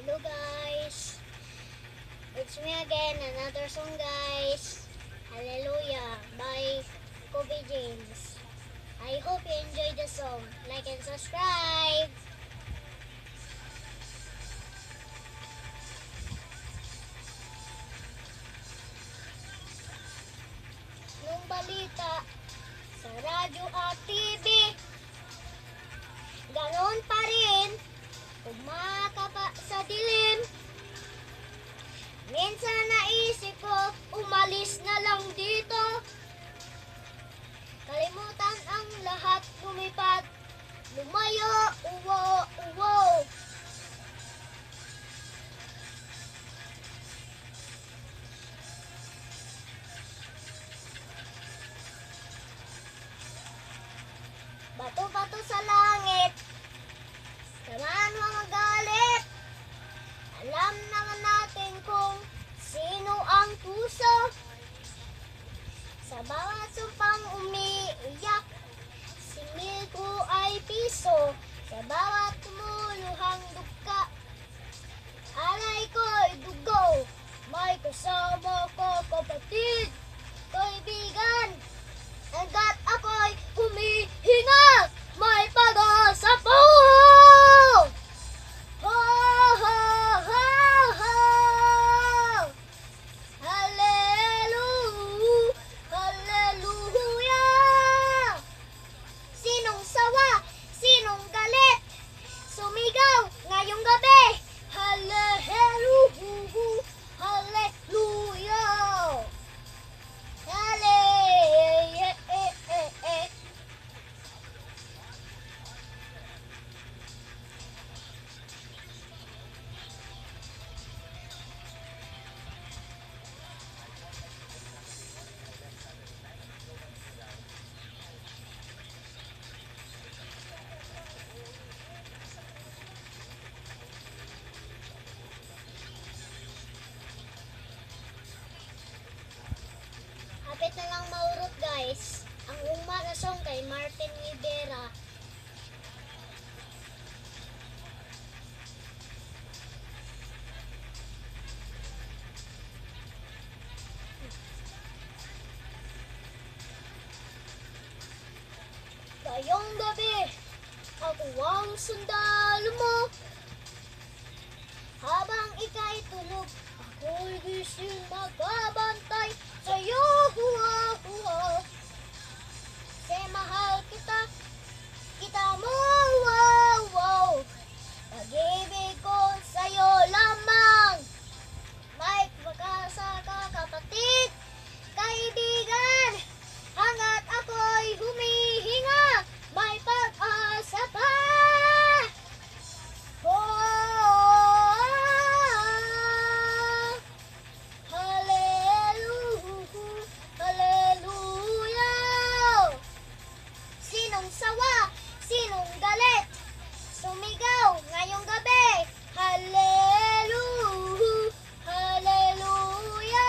Hello guys, it's me again, another song guys. Hallelujah by Kobe James. I hope you enjoy the song. Like and subscribe. Nung balita sa radyo at TV, ganon pa rin, umakapa sa dilim. Minsan naisip ko, umalis na lang dito. Kalimutan ang lahat, lumipat, lumayo, uwo, uwo. Bato-bato sa langit, samahan mo magalit. Alam naman natin kung sino ang puso. Sa bawat sumpang umiiyak, singil ko ay piso. Sa bawat tumuluhang dugka, alay ko'y dugo. May kasama ko kapatid, kaibigan. Hanggat ako'y humihinga, may pag-asa po! Ho, ho, ho, ho! Hallelujah! Hallelujah! Sinong sawa? Sinong galit? Sumigaw ngayong gabi! Hallelujah! Hallelujah! Kapit na lang maurot guys. Ang umaga song kay Martin Rivera. Ngayong gabi, ako ang sundalo mo. Habang ika'y tulog, ako'y gising magbabantay sa'yo. Huwa, huwa. Kasi mahal kita, kita mo, wow, wow. Pag-ibig ko sa'yo lamang. May pag-asa ka kapatid, kaibigan. Hanggat ako'y humihinga, may pag-asa pa. Sawa, sinong galit? Sumigaw ngayong gabi. Hallelujah, hallelujah.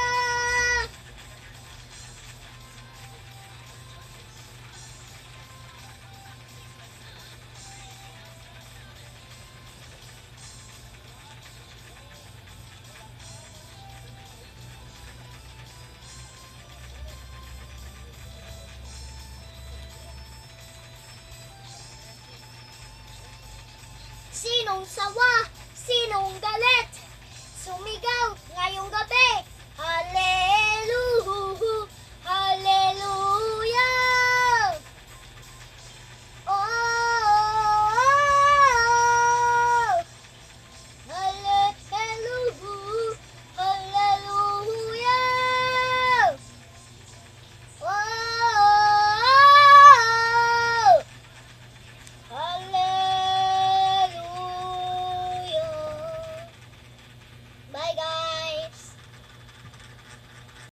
Sinong sawa? Sinong galit? Sumigaw